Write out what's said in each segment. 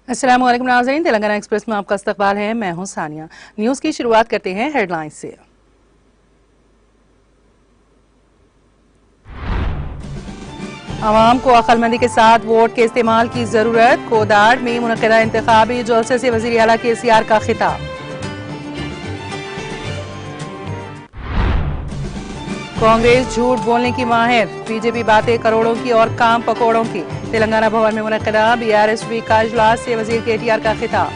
अस्सलाम वालेकुम नाज़रीन, तेलंगाना एक्सप्रेस में आपका इस्तकबाल है। मैं हूं सानिया। न्यूज की शुरुआत करते हैं हेडलाइंस से। आवाम को अक्लमंदी के साथ वोट के इस्तेमाल की जरूरत। कोदाड़ में मुनक़िदा इंतखाबी जलसे से वज़ीर आला KCR का खिताब। कांग्रेस झूठ बोलने की माहिर, बीजेपी बातें करोड़ों की और काम पकौड़ों की। तेलंगाना भवन में मुनक़िदा BRSV का इजलास से वज़ीर KTR का खिताब।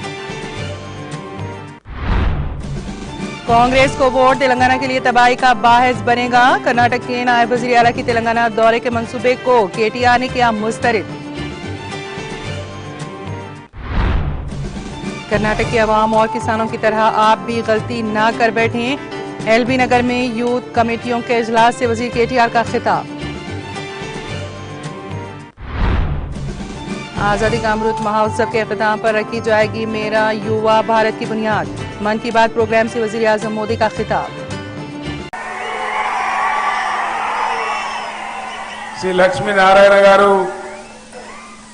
कांग्रेस को वोट तेलंगाना के लिए तबाही का बाहिस बनेगा। कर्नाटक के नायब वज़ीर आला की तेलंगाना दौरे के मंसूबे को KTR ने किया मुस्तरद। कर्नाटक के अवाम और किसानों की तरह आप भी गलती ना कर बैठें। LB नगर में यूथ कमेटियों के इजलास से वज़ीर KTR का खिताब। आज़ादी का अमृत महोत्सव के अख्ताम पर रखी जाएगी मेरा युवा भारत की बुनियाद। मन की बात प्रोग्राम से वज़ीर आज़म मोदी का खिताब। श्री लक्ष्मी नारायण गारू,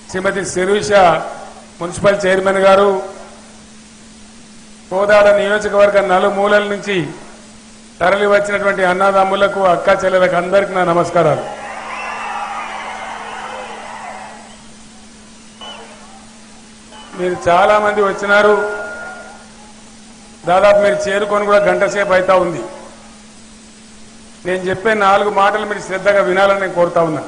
श्रीमती शिरीष మున్సిపల్ చైర్మన్ గారు, కోదాడ నియోజకవర్గ నలుమూలల నుంచి తరలి వచ్చినటువంటి అన్నదమ్ములకు, అక్క చెల్లెలకు అందరికీ నా నమస్కారాలు. మీరు చాలా మంది వచ్చినారు. దాదాపు మీరు చేరుకొని కూడా గంట సేపు అవుతా ఉంది. నేను చెప్పే 4 మాటలు మీరు శ్రద్ధగా వినాలని నేను కోరుతా ఉన్నా.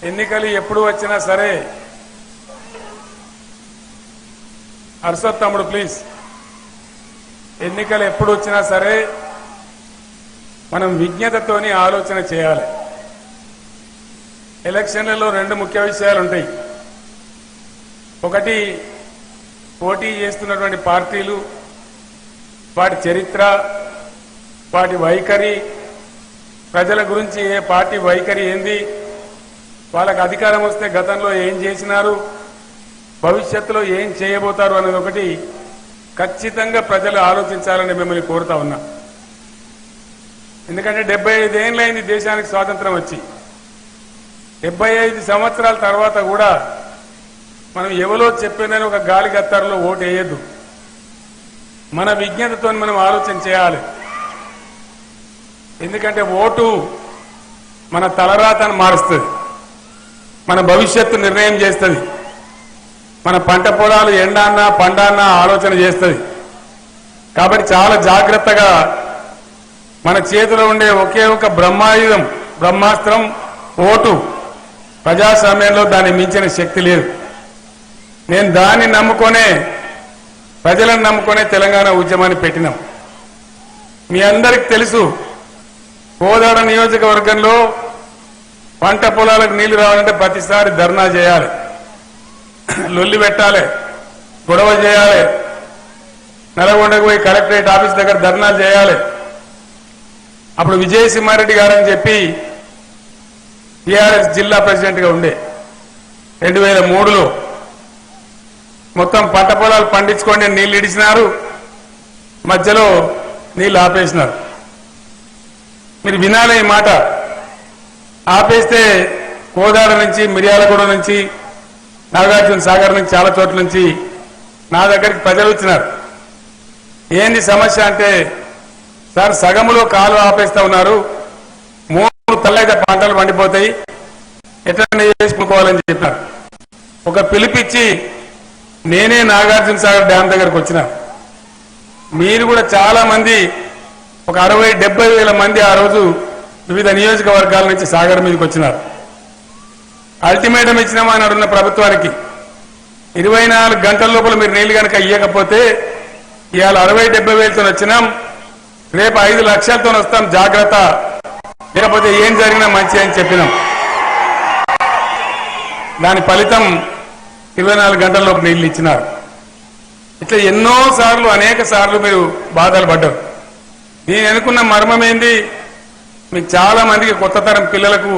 ఎన్నికలు ఎప్పుడు వచ్చినా సరే, అర్షద్ తమ్ముడు ప్లీజ్, ఎన్నికలు ఎప్పుడు వచ్చినా సరే మనం విజ్ఞతతోని ఆలోచన చేయాలి. ఎలక్షన్లలో 2 ముఖ్య విషయాలు ఉంటాయి. ఒకటి, పోటీ చేస్తున్నటువంటి పార్టీలు, వాటి చరిత్ర, వాటి వైఖరి, ప్రజల గురించి ఏ పార్టీ వైఖరి ఏంది, వాళ్ళకి అధికారం వస్తే గతంలో ఏం చేసినారు, భవిష్యత్తులో ఏం చేయబోతారు అనేది ఒకటి ఖచ్చితంగా ప్రజలు ఆలోచించాలని మిమ్మల్ని కోరుతా ఉన్నా. ఎందుకంటే 75 ఏళ్లైంది దేశానికి స్వాతంత్రం వచ్చి. 75 సంవత్సరాల తర్వాత కూడా మనం ఎవరో చెప్పినని ఒక గాలి గత్తారులో ఓటు వేయద్దు. మన విజ్ఞతతో మనం ఆలోచన చేయాలి. ఎందుకంటే ఓటు మన తలరాతను మారుస్తుంది, మన భవిష్యత్తు నిర్ణయం చేస్తుంది, మన పంట పొలాలు ఎండాన్నా పండాన్నా ఆలోచన చేస్తుంది. కాబట్టి చాలా జాగ్రత్తగా మన చేతిలో ఉండే ఒకే ఒక బ్రహ్మాయుధం, బ్రహ్మాస్త్రం ఓటు. ప్రజాస్వామ్యంలో దాన్ని మించిన శక్తి లేదు. నేను దాన్ని నమ్ముకొనే, ప్రజలను నమ్ముకొనే తెలంగాణ ఉద్యమాన్ని పెట్టినాం. మీ అందరికి తెలుసు, కోదాడ నియోజకవర్గంలో పంట పొలాలకు నీళ్లు రావాలంటే ప్రతిసారి ధర్నా చేయాలి, లొల్లి పెట్టాలి, గొడవ చేయాలి, నల్గొండకు పోయి కలెక్టరేట్ ఆఫీస్ దగ్గర ధర్నాలు చేయాలి. అప్పుడు విజయసింహారెడ్డి గారని చెప్పి TRS జిల్లా ప్రెసిడెంట్ గా ఉండే 2003లో మొత్తం పంట పొలాలు పండించుకోండి నీళ్లు ఇడిచినారు, మధ్యలో నీళ్లు ఆపేసినారు. మీరు వినాలి ఈ మాట. ఆపేస్తే కోదాడ నుంచి, మిర్యాలగూడ నుంచి, నాగార్జున సాగర్ నుంచి, చాలా చోట్ల నుంచి నా దగ్గరికి ప్రజలు వచ్చినారు. ఏంది సమస్య అంటే, సార్ సగంలో కాలు ఆపేస్తా ఉన్నారు, 3 తల్లైతే పంటలు పండిపోతాయి, ఎట్లా చేసుకుకోవాలని చెప్పినారు. ఒక పిలిపిచ్చి నేనే నాగార్జున సాగర్ డ్యామ్ దగ్గరకు వచ్చిన. మీరు కూడా చాలా మంది, ఒక 60-70 వేల మంది ఆ రోజు వివిధ నియోజకవర్గాల నుంచి సాగర్ మీదకి వచ్చినారు. అల్టిమేటం ఇచ్చినామా అని అడుగున్న ప్రభుత్వానికి, 24 గంటల లోపల మీరు నీళ్లు కనుక ఇయ్యకపోతే ఇవాళ 60-70 వేలతో వచ్చినాం, రేపు 5 లక్షలతో వస్తాం, జాగ్రత్త, లేకపోతే ఏం జరిగినా మంచి అని చెప్పినాం. దాని ఫలితం 24 గంటల లోపు నీళ్లు ఇచ్చినారు. ఇట్లా ఎన్నో సార్లు, అనేక సార్లు మీరు బాధలు పడ్డారు. నేను అనుకున్న మర్మం ఏంది, మీకు చాలా మందికి, కొత్త తరం పిల్లలకు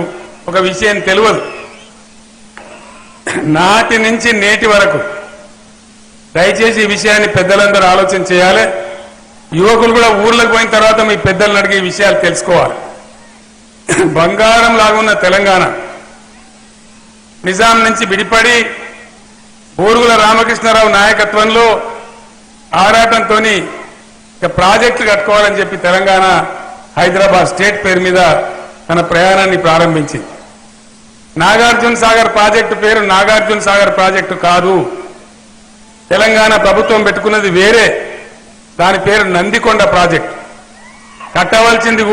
ఒక విషయం తెలియదు. నాటి నుంచి నేటి వరకు దయచేసి ఈ విషయాన్ని పెద్దలందరూ ఆలోచన చేయాలి. యువకులు కూడా ఊర్లకు పోయిన తర్వాత మీ పెద్దలను అడిగి ఈ విషయాలు తెలుసుకోవాలి. బంగారం లాగున్న తెలంగాణ నిజాం నుంచి విడిపడి ఊరుగుల రామకృష్ణారావు నాయకత్వంలో ఆరాటంతో ఇక ప్రాజెక్టులు కట్టుకోవాలని చెప్పి తెలంగాణ హైదరాబాద్ స్టేట్ పేరు మీద తన ప్రయాణాన్ని ప్రారంభించింది. నాగార్జున సాగర్ ప్రాజెక్టు పేరు నాగార్జున సాగర్ ప్రాజెక్టు కాదు. తెలంగాణ ప్రభుత్వం పెట్టుకున్నది వేరే, దాని పేరు నందికొండ ప్రాజెక్టు. కట్టవలసింది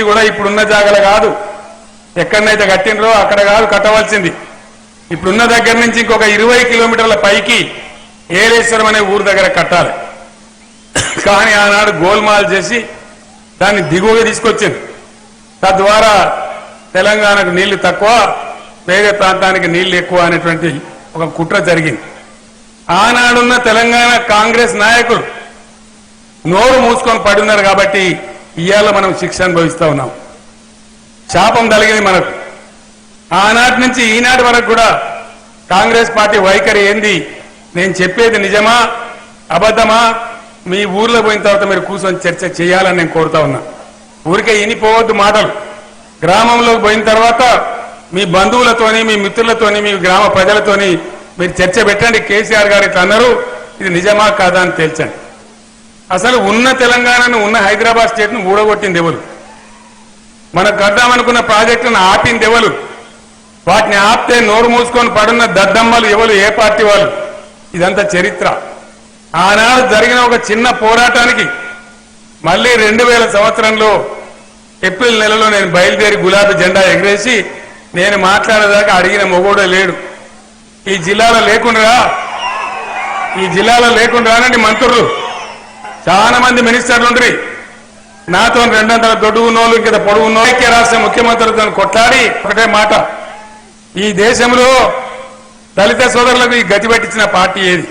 కూడా ఇప్పుడున్న జాగల కాదు, ఎక్కడనైతే కట్టినరో అక్కడ కాదు కట్టవలసింది. ఇప్పుడున్న దగ్గర నుంచి ఇంకొక 20 కిలోమీటర్ల పైకి ఏలేశ్వరం అనే ఊరు దగ్గర కట్టాలి. కానీ ఆనాడు గోల్మాల్ చేసి దాన్ని దిగువగా తీసుకొచ్చింది. తద్వారా తెలంగాణకు నీళ్లు తక్కువ, వేరే ప్రాంతానికి నీళ్లు ఎక్కువ అనేటువంటి ఒక కుట్ర జరిగింది. ఆనాడున్న తెలంగాణ కాంగ్రెస్ నాయకులు నోరు మూసుకొని పడున్నారు కాబట్టి ఇవాళ మనం శిక్ష అనుభవిస్తా ఉన్నాం. శాపం తగిలింది మనకు. ఆనాటి నుంచి ఈనాటి వరకు కూడా కాంగ్రెస్ పార్టీ వైఖరి ఏంది, నేను చెప్పేది నిజమా అబద్ధమా, మీ ఊర్లో పోయిన తర్వాత మీరు కూర్చొని చర్చ చేయాలని నేను కోరుతా ఉన్నా. ఊరికే ఇనిపోవద్దు మాటలు. గ్రామంలోకి పోయిన తర్వాత మీ బంధువులతోని, మీ మిత్రులతోని, మీ గ్రామ ప్రజలతోని మీరు చర్చ పెట్టండి. కేసీఆర్ గారు ఇట్లా అన్నారు, ఇది నిజమా కాదా అని తేల్చండి. అసలు ఉన్న తెలంగాణను, ఉన్న హైదరాబాద్ స్టేట్ ను ఊడగొట్టింది ఎవరు? మనకు కడదామనుకున్న ప్రాజెక్టును ఆపింది ఎవరు? వాటిని ఆపితే నోరు మూసుకొని పడున్న దద్దమ్మలు ఎవరు? ఏ పార్టీ వాళ్ళు? ఇదంతా చరిత్ర. ఆనాడు జరిగిన ఒక చిన్న పోరాటానికి మళ్ళీ 2000 సంవత్సరంలో ఏప్రిల్ నెలలో నేను బయలుదేరి గులాబీ జెండా ఎగరేసి నేను మాట్లాడేదాకా అడిగిన మొగోడే లేడు. ఈ జిల్లాలో లేకుండా మంత్రులు చాలా మంది మినిస్టర్లు ఉండ్రి. నాతో 200 దొడ్డు ఉన్నోళ్ళు, ఇంకా పొడుగు ఉన్నోళ్ళు ఐక్య రాష్ట్ర ముఖ్యమంత్రులతో కొట్లాడి ఒకటే మాట, ఈ దేశంలో దళిత సోదరులకు ఈ గతి పట్టించిన పార్టీ ఏది?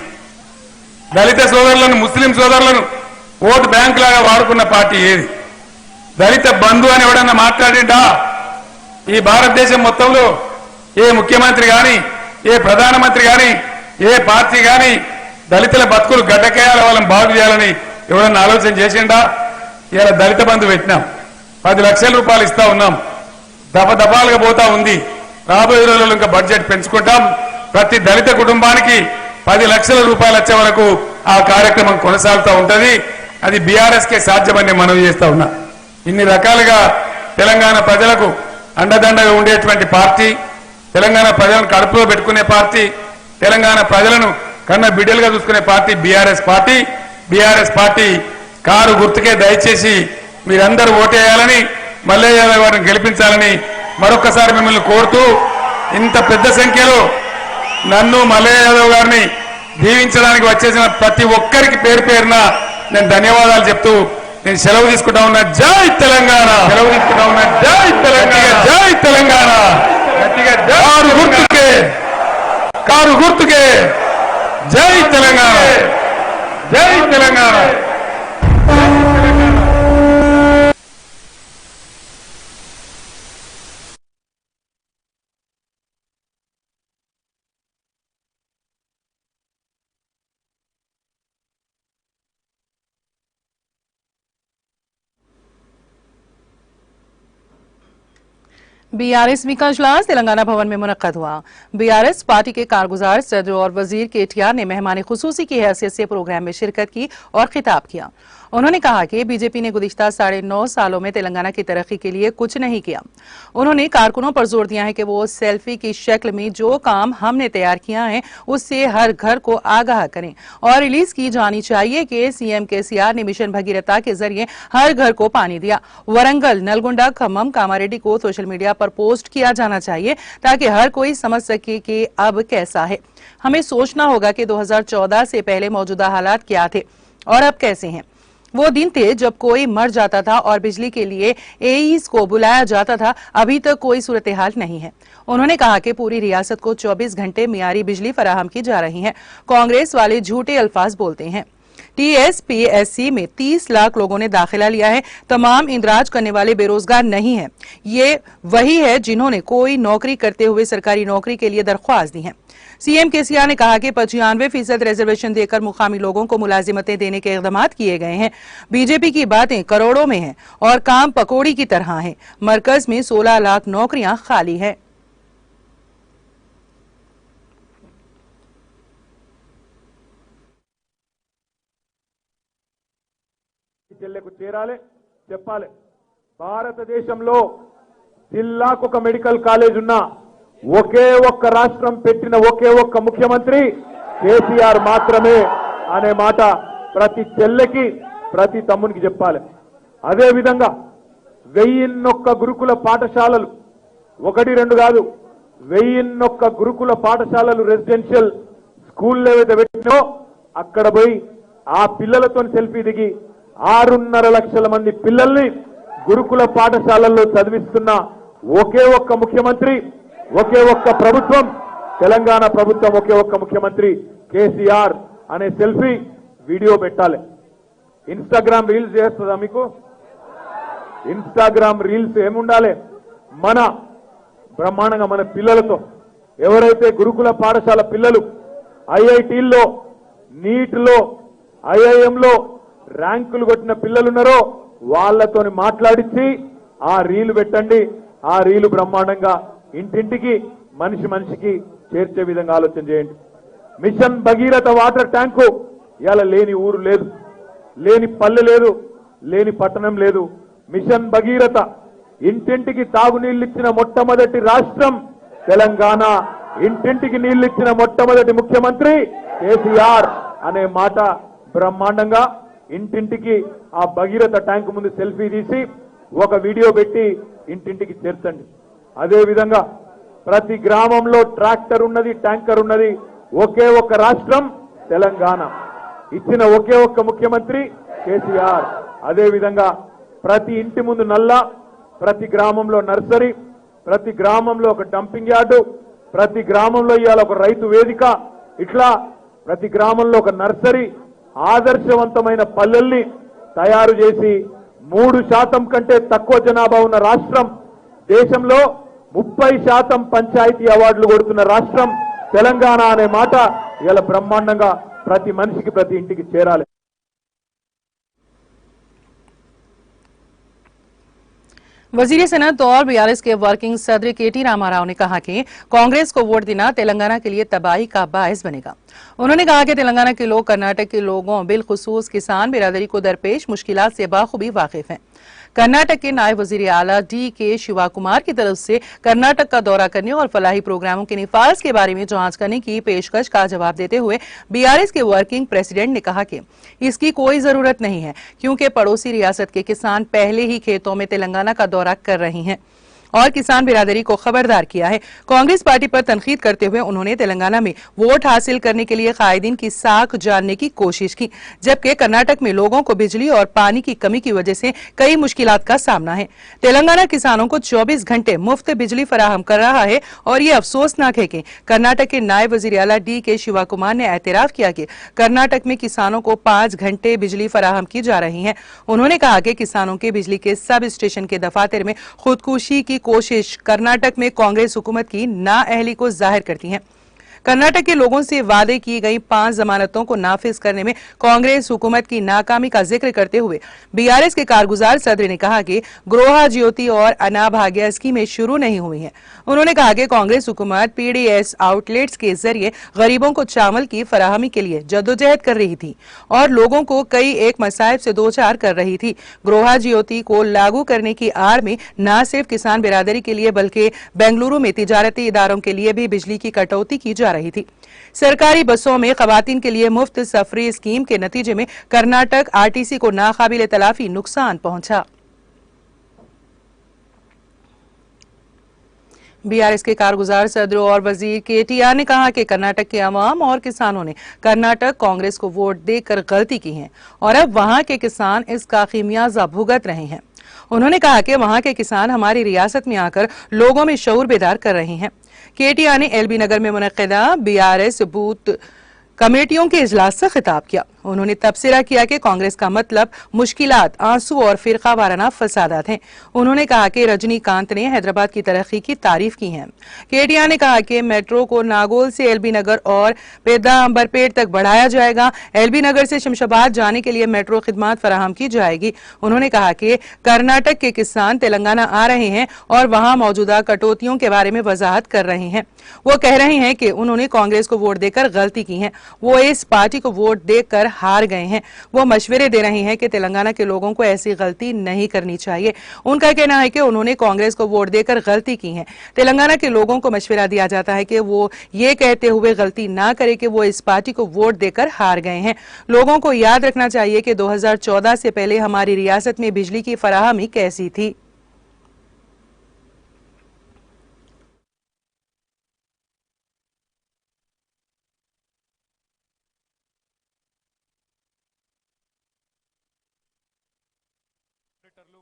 దళిత సోదరులను, ముస్లిం సోదరులను ఓటు బ్యాంక్ లాగా వాడుకున్న పార్టీ ఏది? దళిత బంధు అని ఎవడన్నా మాట్లాడిండా? ఈ భారతదేశం మొత్తంలో ఏ ముఖ్యమంత్రి గాని, ఏ ప్రధానమంత్రి గాని, ఏ పార్టీ గాని దళితుల బతుకులు గడ్డకేయాలి, వాళ్ళని బాగు చేయాలని ఎవడన్నా ఆలోచన చేసిండా? ఇలా దళిత బంధు పెట్టినాం, 10 లక్షల రూపాయలు ఇస్తా ఉన్నాం, దఫాలుగా పోతా ఉంది. రాబోయే రోజుల్లో ఇంకా బడ్జెట్ పెంచుకుంటాం. ప్రతి దళిత కుటుంబానికి 10 లక్షల రూపాయలు వచ్చే వరకు ఆ కార్యక్రమం కొనసాగుతూ ఉంటది. అది బీఆర్ఎస్ కే సాధ్యమని మనవి చేస్తా ఉన్నా. ఇన్ని రకాలుగా తెలంగాణ ప్రజలకు అండదండగా ఉండేటువంటి పార్టీ, తెలంగాణ ప్రజలను కడుపులో పెట్టుకునే పార్టీ, తెలంగాణ ప్రజలను కన్న బిడ్డలుగా చూసుకునే party BRS party. BRS party car గుర్తుకే దయచేసి మీరందరూ ఓటేయాలని, మల్లయ్య యాదవ్ గారిని గెలిపించాలని మరొకసారి మిమ్మల్ని కోరుతూ, ఇంత పెద్ద సంఖ్యలో నన్ను మల్లయ్య యాదవ్ గారిని దీవించడానికి వచ్చేసిన ప్రతి ఒక్కరికి పేరు పేరున నేను ధన్యవాదాలు చెప్తూ నేను సెలవు తీసుకుంటా ఉన్నా. జై తెలంగాణ. సెలవు తీసుకుంటా ఉన్నా. జై తెలంగాణ. జై తెలంగాణ. కారు గుర్తుకే జై తెలంగాణ. జై తెలంగాణ. बीआरएस का इजलास तेलंगाना भवन में मुनक्कद हुआ। बीआरएस पार्टी के कारगुजार सदर और वजीर केटीआर ने मेहमान खुसूसी की हैसियत से प्रोग्राम में शिरकत की और खिताब किया। उन्होंने कहा कि बीजेपी ने गुज़िश्ता 9.5 सालों में तेलंगाना की तरक्की के लिए कुछ नहीं किया। उन्होंने कारकुनों पर जोर दिया है कि वो सेल्फी की शक्ल में जो काम हमने तैयार किया है उससे हर घर को आगाह करें और रिलीज की जानी चाहिए कि सीएम केसीआर ने मिशन भगीरथा के जरिए हर घर को पानी दिया। वरंगल, नलगोंडा, खम्मम, कामारेड्डी को सोशल मीडिया पर पोस्ट किया जाना चाहिए ताकि हर कोई समझ सके कि अब कैसा है। हमें सोचना होगा कि 2014 से पहले मौजूदा हालात क्या थे और अब कैसे हैं। वो दिन थे जब कोई मर जाता था और बिजली के लिए एईस को बुलाया जाता था। अभी तक कोई सूरत हाल नहीं है। उन्होंने कहा कि पूरी रियासत को 24 घंटे मियारी बिजली फराहम की जा रही है। कांग्रेस वाले झूठे अल्फाज बोलते हैं। टीएसपीएससी में 30 लाख लोगों ने दाखिला लिया है। तमाम इंदराज करने वाले बेरोजगार नहीं है। ये वही है जिन्होंने कोई नौकरी करते हुए सरकारी नौकरी के लिए दरख्वास्त दी है। सीएम केसीआर ने कहा कि 95% रिजर्वेशन देकर मुकामी लोगों को मुलाजिमतें देने के इक़दाम किए गए हैं। बीजेपी की बातें करोड़ों में हैं और काम पकौड़ी की तरह है। मरकज में 16 लाख नौकरियां खाली हैं। చెల్లెకు చేరాలి చెప్పాలి. భారతదేశంలో జిల్లాకు ఒక మెడికల్ కాలేజ్ ఉన్న ఒకే ఒక్క రాష్ట్రం పెట్టిన ఒకే ఒక్క ముఖ్యమంత్రి కేసీఆర్ మాత్రమే అనే మాట ప్రతి చెల్లెకి ప్రతి తమ్మునికి చెప్పాలి. అదే విధంగా 1001 గురుకుల పాఠశాలలు, 1-2 కాదు, 1001 గురుకుల పాఠశాలలు రెసిడెన్షియల్ స్కూల్ ఏవైతే పెట్టినో అక్కడ పోయి ఆ పిల్లలతో సెల్ఫీ దిగి 6.5 లక్షల మంది పిల్లల్ని గురుకుల పాఠశాలల్లో చదివిస్తున్న ఒకే ఒక్క ముఖ్యమంత్రి, ఒకే ఒక్క ప్రభుత్వం, తెలంగాణ ప్రభుత్వం, ఒకే ఒక్క ముఖ్యమంత్రి కేసీఆర్ అనే సెల్ఫీ వీడియో పెట్టాలి. ఇన్స్టాగ్రామ్ రీల్స్ చేస్తుందా మీకు? ఇన్స్టాగ్రామ్ రీల్స్ ఏముండాలి? మన బ్రహ్మాండంగా మన పిల్లలతో, ఎవరైతే గురుకుల పాఠశాల పిల్లలు ఐఐటీల్లో, నీట్లో, ఐఐఎంలో ర్యాంకులు కొట్టిన పిల్లలున్నారో వాళ్లతోని మాట్లాడించి ఆ రీలు పెట్టండి. ఆ రీలు బ్రహ్మాండంగా ఇంటింటికి మనిషి మనిషికి చేర్చే విధంగా ఆలోచన చేయండి. మిషన్ భగీరథ వాటర్ ట్యాంకు ఇలా లేని ఊరు లేదు, లేని పల్లె లేదు, లేని పట్టణం లేదు. మిషన్ భగీరథ ఇంటింటికి తాగునీళ్ళిచ్చిన మొట్టమొదటి రాష్ట్రం తెలంగాణ. ఇంటింటికి నీళ్లిచ్చిన మొట్టమొదటి ముఖ్యమంత్రి కేసీఆర్ అనే మాట బ్రహ్మాండంగా ఇంటింటికి ఆ భగీరథ ట్యాంకు ముందు సెల్ఫీ తీసి ఒక వీడియో పెట్టి ఇంటింటికి చేర్చండి. అదే విధంగా ప్రతి గ్రామంలో ట్రాక్టర్ ఉన్నది, ట్యాంకర్ ఉన్నది. ఒకే ఒక్క రాష్ట్రం తెలంగాణ, ఇచ్చిన ఒకే ఒక్క ముఖ్యమంత్రి కేసీఆర్. అదే విధంగా ప్రతి ఇంటి ముందు నల్ల, ప్రతి గ్రామంలో నర్సరీ, ప్రతి గ్రామంలో ఒక డంపింగ్ యార్డు, ప్రతి గ్రామంలో ఇవాళ ఒక రైతు వేదిక, ఇట్లా ప్రతి గ్రామంలో ఒక నర్సరీ, ఆదర్శవంతమైన పల్లెల్ని తయారు చేసి 3% కంటే తక్కువ జనాభా ఉన్న రాష్ట్రం, దేశంలో 30% పంచాయతీ అవార్డులు కొడుతున్న రాష్ట్రం తెలంగాణ అనే మాట ఇలా బ్రహ్మాండంగా ప్రతి మనిషికి ప్రతి ఇంటికి చేరాలి. वजीर सनअत और बीआरएस के वर्किंग सदर केटी रामाराव ने कहा कि कांग्रेस को वोट देना तेलंगाना के लिए तबाही का बायस बनेगा। उन्होंने कहा कि तेलंगाना के लोग कर्नाटक के लोगों बिलखुसूस किसान बिरादरी को दरपेश मुश्किलात से बाखूबी वाकिफ हैं। कर्नाटक के नायब वजीर आला डी.के. शिवा कुमार की तरफ से कर्नाटक का दौरा करने और फलाही प्रोग्रामों के निफाज के बारे में जांच करने की पेशकश का जवाब देते हुए बीआरएस के वर्किंग प्रेसिडेंट ने कहा कि इसकी कोई जरूरत नहीं है, क्योंकि पड़ोसी रियासत के किसान पहले ही खेतों में तेलंगाना का दौरा कर रहे हैं और किसान बिरादरी को खबरदार किया है। कांग्रेस पार्टी पर तनकीद करते हुए उन्होंने तेलंगाना में वोट हासिल करने के लिए कायदीन की साख जानने की कोशिश की, जबकि कर्नाटक में लोगों को बिजली और पानी की कमी की वजह से कई मुश्किलात का सामना है। तेलंगाना किसानों को 24 घंटे मुफ्त बिजली फराहम कर रहा है और ये अफसोसनाक है कि कर्नाटक के नायब वजीर आला डी.के. शिवा कुमार ने एतराफ किया कि कर्नाटक में किसानों को 5 घंटे बिजली फराहम की जा रही है। उन्होंने कहा कि किसानों के बिजली के सब स्टेशन के दफातर में खुदकुशी की कोशिश कर्नाटक में कांग्रेस हुकूमत की नाअहली को जाहिर करती है। कर्नाटक के लोगों से वादे की गई 5 जमानतों को नाफिज करने में कांग्रेस हुकूमत की नाकामी का जिक्र करते हुए बीआरएस के कारगुजार सदर ने कहा कि गृह ज्योति और अनाभाग्य स्कीमें शुरू नहीं हुई हैं। उन्होंने कहा कि कांग्रेस हुकूमत पीडीएस आउटलेट्स के जरिए गरीबों को चावल की फराहमी के लिए जद्दोजहद कर रही थी और लोगों को कई एक मसाइब से दो चार कर रही थी। गृह ज्योति को लागू करने की आड़ में न सिर्फ किसान बिरादरी के लिए बल्कि बेंगलुरु में तिजारती इदारों के लिए भी बिजली की कटौती की जा रही थी। सरकारी बसों में खवातीन के लिए मुफ्त सफरी स्कीम के नतीजे में कर्नाटक आरटीसी को नाकाबिल तलाफी नुकसान पहुंचा। बीआरएस के कारगुजार सदर और वजीर केटीआर ने कहा कि कर्नाटक के अवाम और किसानों ने कर्नाटक कांग्रेस को वोट देकर गलती की है और अब वहां के किसान इसका खिमियाजा भुगत रहे हैं। उन्होंने कहा कि वहां के किसान हमारी रियासत में आकर लोगों में शऊर बेदार कर रहे हैं। केटीआर ने एलबी नगर में मुनक्किदा बीआरएस बूथ कमेटियों के इजलास से खिताब किया। उन्होंने तबसरा किया कि कांग्रेस का मतलब मुश्किलात, आंसू और फिरका वाराना फसादात हैं। उन्होंने कहा कि रजनीकांत ने हैदराबाद की तरक्की की तारीफ की है। केटीआर ने कहा कि मेट्रो को नागोल से एलबी नगर और पेदा अंबरपेट तक बढ़ाया जाएगा। एलबी नगर से शमशाबाद जाने के लिए मेट्रो खिदमात फराहम की जाएगी। उन्होंने कहा कि कर्नाटक के किसान तेलंगाना आ रहे हैं और वहां मौजूदा कटौतियों के बारे में वजाहत कर रहे हैं। वो कह रहे हैं कि उन्होंने कांग्रेस को वोट देकर गलती की है। वो इस पार्टी को वोट देकर हार गए हैं। वो मशवरे दे रहे हैं कि तेलंगाना के लोगों को ऐसी गलती नहीं करनी चाहिए। उनका कहना है कि उन्होंने कांग्रेस को वोट देकर गलती की है। तेलंगाना के लोगों को मशवरा दिया जाता है कि वो ये कहते हुए गलती ना करे कि वो इस पार्टी को वोट देकर हार गए हैं। लोगों को याद रखना चाहिए कि 2014 से पहले हमारी रियासत में बिजली की फराहमी कैसी थी।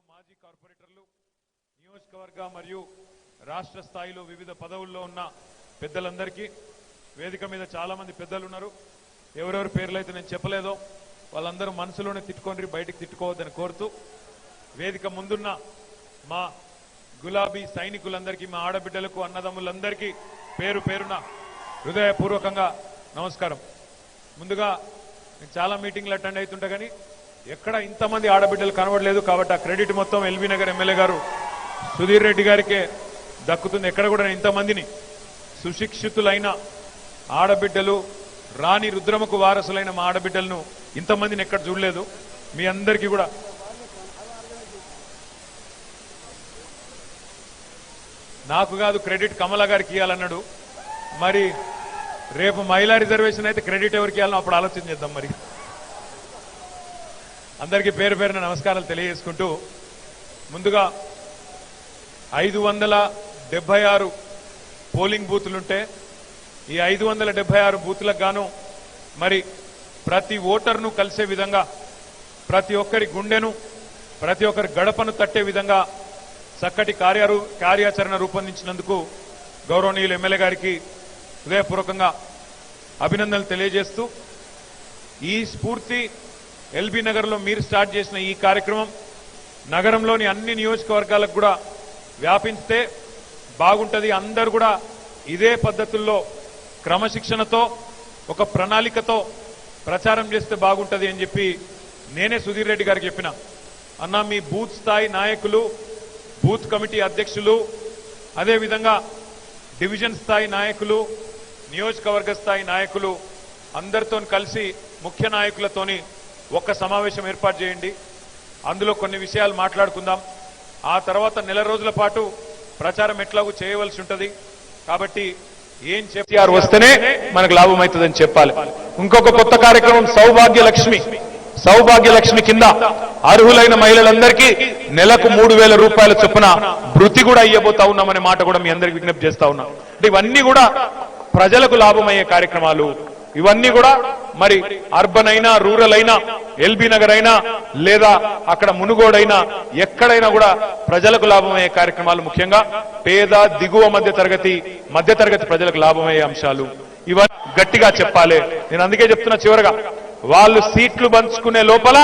మాజీ కార్పొరేటర్లు, నియోజకవర్గ మరియు రాష్ట్ర స్థాయిలో వివిధ పదవుల్లో ఉన్న పెద్దలందరికీ, వేదిక మీద చాలా మంది పెద్దలు ఉన్నారు. ఎవరెవరి పేర్లు అయితే నేను చెప్పలేదో వాళ్ళందరూ మనసులోనే తిట్టుకొని బయటికి తిట్టుకోవద్దని కోరుతూ, వేదిక ముందున్న మా గులాబీ సైనికులందరికీ, మా ఆడబిడ్డలకు, అన్నదమ్ములందరికీ పేరు పేరున హృదయపూర్వకంగా నమస్కారం. ముందుగా నేను చాలా మీటింగ్లు అటెండ్ అవుతుంటా కానీ ఎక్కడ ఇంతమంది ఆడబిడ్డలు కనబడలేదు. కాబట్టి ఆ క్రెడిట్ మొత్తం ఎల్బీ నగర్ ఎమ్మెల్యే గారు సుధీర్ రెడ్డి గారికే దక్కుతుంది. ఎక్కడ కూడా ఇంతమందిని సుశిక్షితులైన ఆడబిడ్డలు, రాణి రుద్రమకు వారసులైన మా ఆడబిడ్డలను ఇంతమందిని ఎక్కడ చూడలేదు. మీ అందరికీ కూడా నాకు కాదు క్రెడిట్ కమలా గారికి ఇవ్వాలన్నాడు. మరి రేపు మహిళా రిజర్వేషన్ అయితే క్రెడిట్ ఎవరికి ఇవ్వాలనో అప్పుడు ఆలోచన చేద్దాం. మరి అందరికీ పేరు పేరున నమస్కారాలు తెలియజేసుకుంటూ, ముందుగా 576 పోలింగ్ బూతులుంటే ఈ 576 బూతులకు గాను మరి ప్రతి ఓటర్ను కలిసే విధంగా, ప్రతి ఒక్కరి గుండెను, ప్రతి ఒక్కరి గడపను తట్టే విధంగా చక్కటి కార్యాచరణ రూపొందించినందుకు గౌరవనీయులు ఎమ్మెల్యే గారికి హృదయపూర్వకంగా అభినందనలు తెలియజేస్తూ, ఈ స్ఫూర్తి ఎల్బీ నగర్ లో మీరు స్టార్ట్ చేసిన ఈ కార్యక్రమం నగరంలోని అన్ని నియోజకవర్గాలకు కూడా వ్యాపిస్తే బాగుంటది. అందరూ కూడా ఇదే పద్ధతుల్లో క్రమశిక్షణతో, ఒక ప్రణాళికతో ప్రచారం చేస్తే బాగుంటది అని చెప్పి నేనే సుధీర్ రెడ్డి గారికి చెప్పిన. అన్న, మీ బూత్ స్థాయి నాయకులు, బూత్ కమిటీ అధ్యక్షులు, అదేవిధంగా డివిజన్ స్థాయి నాయకులు, నియోజకవర్గ స్థాయి నాయకులు అందరితో కలిసి ముఖ్య నాయకులతోని ఒక్క సమావేశం ఏర్పాటు చేయండి. అందులో కొన్ని విషయాలు మాట్లాడుకుందాం. ఆ తర్వాత నెల రోజుల పాటు ప్రచారం ఎట్లాగూ చేయవలసి ఉంటది. కాబట్టి ఏం చెప్పారు వస్తేనే మనకు లాభం అవుతుందని చెప్పాలి. ఇంకొక కొత్త కార్యక్రమం సౌభాగ్య లక్ష్మి కింద అర్హులైన మహిళలందరికీ నెలకు 3000 రూపాయల చొప్పున భృతి కూడా ఇయ్యబోతా ఉన్నామనే మాట కూడా మీ అందరికి విజ్ఞప్తి చేస్తా ఉన్నాం. అంటే ఇవన్నీ కూడా ప్రజలకు లాభమయ్యే కార్యక్రమాలు. ఇవన్నీ కూడా మరి అర్బన్ అయినా, రూరల్ అయినా, ఎల్బీ నగర్ అయినా, లేదా అక్కడ మునుగోడైనా, ఎక్కడైనా కూడా ప్రజలకు లాభమయ్యే కార్యక్రమాలు. ముఖ్యంగా పేద, దిగువ మధ్యతరగతి ప్రజలకు లాభమయ్యే అంశాలు ఇవన్నీ గట్టిగా చెప్పాలి. నేను అందుకే చెప్తున్నా, చివరగా వాళ్ళు సీట్లు పంచుకునే లోపల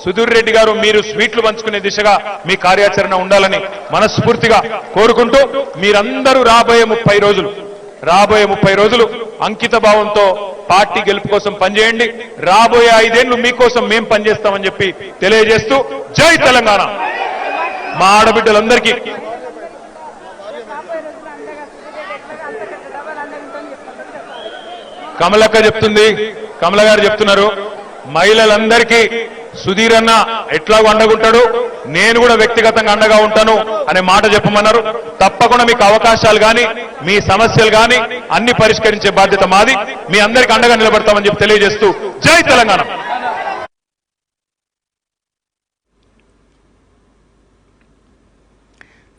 సుధీర్ రెడ్డి గారు మీరు స్వీట్లు పంచుకునే దిశగా మీ కార్యాచరణ ఉండాలని మనస్ఫూర్తిగా కోరుకుంటూ, మీరందరూ రాబోయే 30 రోజులు అంకిత భావంతో పార్టీ గెలుపు కోసం పనిచేయండి. రాబోయే 5 ఏళ్లు మీకోసం మేం పనిచేస్తామని చెప్పి తెలియజేస్తూ, జై తెలంగాణ. మా ఆడబిడ్డలందరికీ కమలక్క చెప్తుంది, కమల గారు చెప్తున్నారు, మహిళలందరికీ సుధీర్ అన్న ఎట్లాగో అండగుంటాడు, నేను కూడా వ్యక్తిగతంగా అండగా ఉంటాను అనే మాట చెప్పమన్నారు. తప్పకుండా మీకు అవకాశాలు గాని, మీ సమస్యలు గాని అన్ని పరిష్కరించే బాధ్యత మాది. మీ అందరికీ అండగా నిలబడతామని చెప్పి తెలియజేస్తూ, జై తెలంగాణ.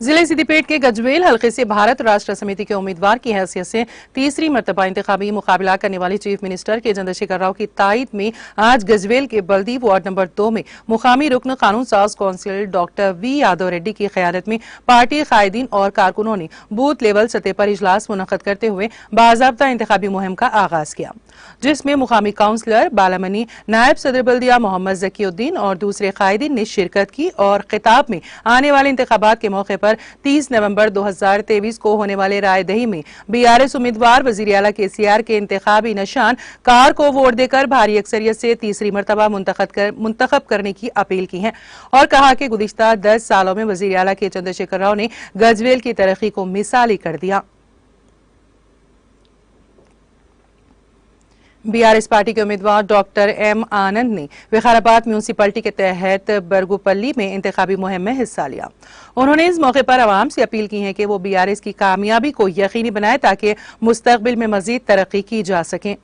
जिले सिद्दीपेट के गजवेल हल्के से भारत राष्ट्र समिति के उम्मीदवार की हैसियत से तीसरी मर्तबा इंतखाबी मुकाबला करने वाले चीफ मिनिस्टर के चंद्रशेखर राव की तायद में आज गजवेल के बल्दी वार्ड नंबर 2 में मुकामी रुकन कानून साज council doctor V Yadav Reddy की क़यादत में पार्टी कायदीन और कारकुनों ने बूथ लेवल सतह पर इजलास मुनक़द करते हुए बाज़ाब्ता इंतखाबी मुहिम का आगाज किया, जिसमें मुकामी काउंसलर बालामनी, नायब सदर बल्दिया मोहम्मद जकीउद्दीन और दूसरे कायदीन ने शिरकत की और खिताब में आने वाले इंतखाबात के मौके पर 30 नवंबर 2023 को होने वाले रायदही में बीआरएस उम्मीदवार वजीर आला केसीआर के इंतखाबी निशान कार को वोट देकर भारी अक्सरियत से तीसरी मर्तबा मुंतखब करने की अपील की है और कहा कि गुज़िश्ता 10 सालों में वजीर आला के चंद्रशेखर राव ने गजवेल की तरक्की को मिसाली कर दिया। बीआरएस पार्टी के उम्मीदवार डॉक्टर एम आनंद ने विकाराबाद म्यूनिसिपैलिटी के तहत बरगुपल्ली में इंतखाबी मुहिम में हिस्सा लिया। उन्होंने इस मौके पर आवाम से अपील की है कि वो बीआरएस की कामयाबी को यकीनी बनाए ताकि मुस्तकबिल में मजीद तरक्की की जा सके।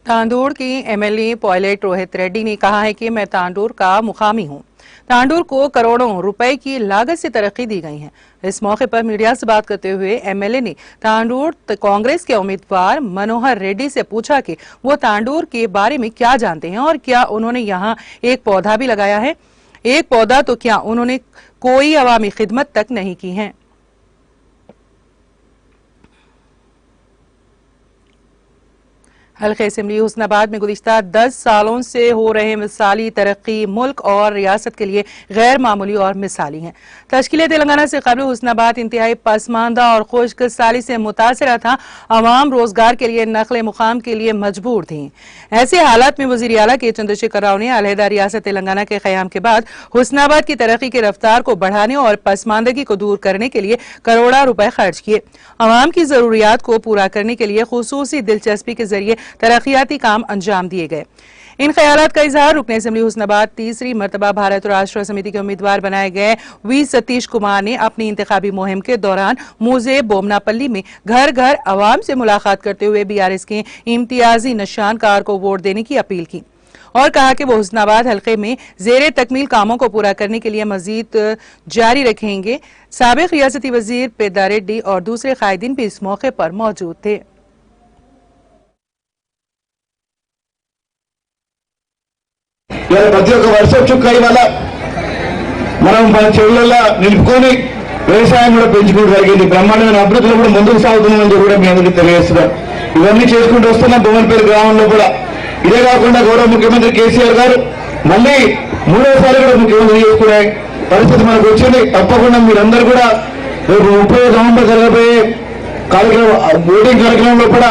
तांडूर की एमएलए पायलट रोहित रेड्डी ने कहा है कि मैं तांडूर का मुकामी हूं। तांडूर को करोड़ों रुपए की लागत से तरक्की दी गई है। इस मौके पर मीडिया से बात करते हुए एमएलए ने तांडूर कांग्रेस के उम्मीदवार मनोहर रेड्डी से पूछा कि वो तांडूर के बारे में क्या जानते हैं और क्या उन्होंने यहाँ एक पौधा भी लगाया है। एक पौधा तो क्या उन्होंने कोई अवामी खिदमत तक नहीं की है। हल्के असेंबली हुस्नाबाद में गुज़िश्ता 10 सालों से हो रहे मिसाली तरक्की मुल्क और रियासत के लिए गैर मामूली और मिसाली हैं। तश्कील तेलंगाना से कबल हुस्नाबाद इंतहाई पसमानदा और खुश्क साली से मुतासरा था। अवाम रोजगार के लिए नकले मुकाम के लिए मजबूर थी। ऐसे हालात में वज़ीर आला के चंद्रशेखर राव ने अलहदा रियासत तेलंगाना के क़याम के बाद हुस्नाबाद की तरक्की की रफ्तार को बढ़ाने और पसमानदगी को दूर करने के लिए करोड़ों रुपए खर्च किए। अवाम की जरूरियात को पूरा करने के लिए खुसूसी दिलचस्पी के जरिए तरक्याती काम अंजाम दिए गए। इन ख्यालात का इजहार रुकन असेंबली हुस्नाबाद तीसरी मरतबा भारत राष्ट्र समिति के उम्मीदवार बनाए गए वी सतीश कुमार ने अपनी इंतखाबी मुहिम के दौरान मूजे बोमनापल्ली में घर घर अवाम से मुलाकात करते हुए बीआरएस के इम्तियाजी निशानकार को वोट देने की अपील की और कहा कि वो हुस्नाबाद हल्के में जेर तकमील कामों को पूरा करने के लिए मजीद जारी रखेंगे। साबिक रियासती वजीर पेद्दा रेड्डी और दूसरे कायदीन भी इस मौके पर मौजूद थे। ప్రతి ఒక్క వర్షం చుక్క ఇవాళ మనం మన చెరువులలో నిలుపుకొని వ్యవసాయం కూడా పెంచుకుంటూ జరిగింది। బ్రహ్మాండమైన అభివృద్ధిలో కూడా ముందుకు సాగుతున్నామని చెప్పి కూడా మీ అందరికీ తెలియజేస్తున్నాం। ఇవన్నీ చేసుకుంటూ వస్తున్న భువనపేట గ్రామంలో కూడా ఇదే కాకుండా గౌరవ ముఖ్యమంత్రి కేసీఆర్ గారు మళ్ళీ మూడోసారి కూడా ముఖ్యమంత్రి చేసుకునే పరిస్థితి మనకు వచ్చింది। తప్పకుండా మీరందరూ కూడా రేపు 30 నవంబర్ జరగబోయే కార్యక్రమం ఓటింగ్ కార్యక్రమంలో కూడా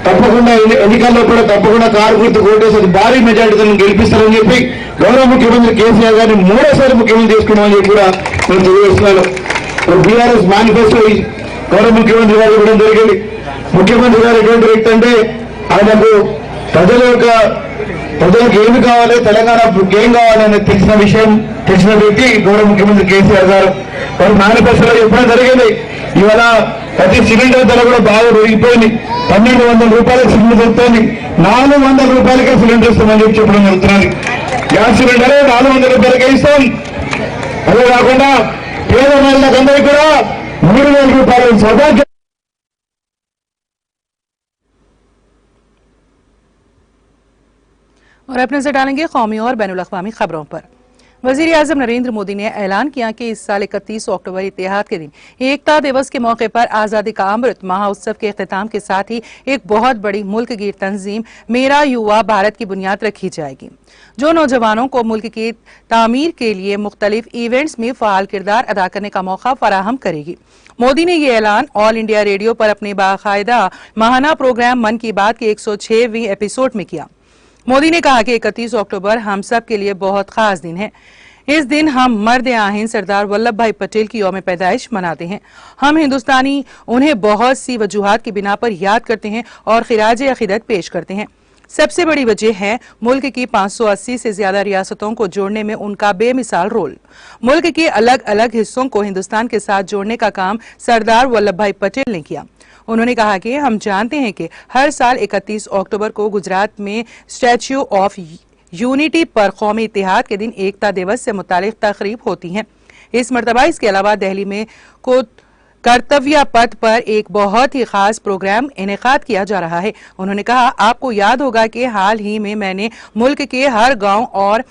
తప్పకుండా ఎన్నికల్లో కూడా తప్పకుండా కారు గుర్తు ఓటేసి భారీ మెజార్టీతో గెలిపిస్తారని చెప్పి గౌరవ ముఖ్యమంత్రి కేసీఆర్ గారిని మూడోసారి ముఖ్యమంత్రి చేసుకున్నామని చెప్పి కూడా నేను తెలియజేస్తున్నాను। బీఆర్ఎస్ మేనిఫెస్టో గౌరవ ముఖ్యమంత్రి గారు ఇవ్వడం జరిగింది। ముఖ్యమంత్రి గారు ఎటువంటి వ్యక్తి అంటే ఆయనకు ప్రజలకు ఏమి కావాలి, తెలంగాణకు ఏం కావాలని తెలిసిన వ్యక్తి గౌరవ ముఖ్యమంత్రి కేసీఆర్ గారు। వారు మేనిఫెస్టోలో చెప్పడం జరిగింది। ఇవాళ ప్రతి సిలిండర్ ధర కూడా బాగా పెరిగిపోయింది। 1200 రూపాయలకు సిలిండర్ దొరుకుతుంది, 400 రూపాయలకే సిలిండర్ ఇస్తామని చెప్పడం జరుగుతున్నది। గ్యాస్ సిలిండర్ 400 రూపాయలకే ఇస్తాం। అదే కాకుండా పేద మహిళలందరికీ కూడా 3000 రూపాయలు సౌభాగ్య और अब नजर डालेंगे कौमी और बैनुल-अक़वामी खबरों पर। वज़ीर आज़म नरेंद्र मोदी ने ऐलान किया कि इस साल 31 अक्टूबर इत्तेहाद के दिन एकता दिवस के मौके पर आज़ादी का अमृत महोत्सव के इख्तिताम के साथ ही एक बहुत बड़ी मुल्क गिर तंजीम मेरा युवा भारत की बुनियाद रखी जाएगी, जो नौजवानों को मुल्क की तामीर के लिए मुख्तलिफ इवेंट्स में फ़ाल किरदार अदा करने का मौका फराहम करेगी। मोदी ने ये ऐलान ऑल इंडिया रेडियो पर अपने बाकायदा माहाना प्रोग्राम मन की बात के 106वें एपिसोड में किया। मोदी ने कहा कि 31 अक्टूबर हम सब के लिए बहुत खास दिन है। इस दिन हम मर्द आहिन सरदार वल्लभ भाई पटेल की यौम पैदाइश मनाते हैं। हम हिंदुस्तानी उन्हें बहुत सी वजूहात की बिना पर याद करते हैं और खिराज अकीदत पेश करते हैं। सबसे बड़ी वजह है मुल्क की 580 से ज्यादा रियासतों को जोड़ने में उनका बेमिसाल रोल। मुल्क के अलग अलग हिस्सों को हिंदुस्तान के साथ जोड़ने का काम सरदार वल्लभ भाई पटेल ने किया। उन्होंने कहा कि हम जानते हैं कि हर साल 31 अक्टूबर को गुजरात में स्टैच्यू ऑफ यूनिटी पर कौमी इत्तेहाद के दिन एकता दिवस से मुतालिक तकरीब होती हैं। इस मरतबा इसके अलावा दिल्ली में कर्तव्य पथ पर एक बहुत ही खास प्रोग्राम इनेकाद किया जा रहा है। उन्होंने कहा, आपको याद होगा कि हाल ही में मैंने मुल्क के हर गांव और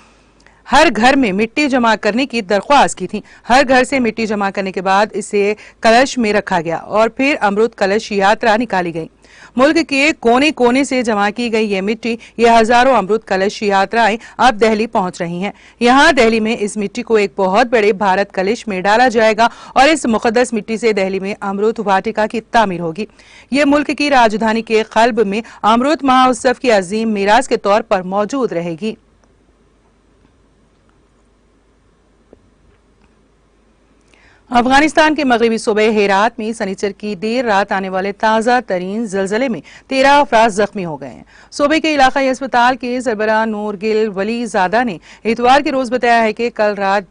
हर घर में मिट्टी जमा करने की दरख्वास्त की थी। हर घर से मिट्टी जमा करने के बाद इसे कलश में रखा गया और फिर अमृत कलश यात्रा निकाली गई। मुल्क के कोने कोने से जमा की गई ये मिट्टी, ये हजारों अमृत कलश यात्राएं अब दिल्ली पहुंच रही हैं। यहाँ दिल्ली में इस मिट्टी को एक बहुत बड़े भारत कलश में डाला जाएगा और इस मुकद्दस मिट्टी से दिल्ली में अमृत वाटिका की तामीर होगी। ये मुल्क की राजधानी के कल्ब में अमृत महोत्सव की अजीम मीरास के तौर पर मौजूद रहेगी। अफगानिस्तान के मगरबी सूबे हेरात में सनीचर की देर रात आने वाले ताज़ा तरीन जलजले में 13 अफराद जख्मी हो गए हैं। सूबे के इलाकाई अस्पताल के सरबराह नूरगिल वली ज़ादा ने इतवार के रोज बताया है कि कल रात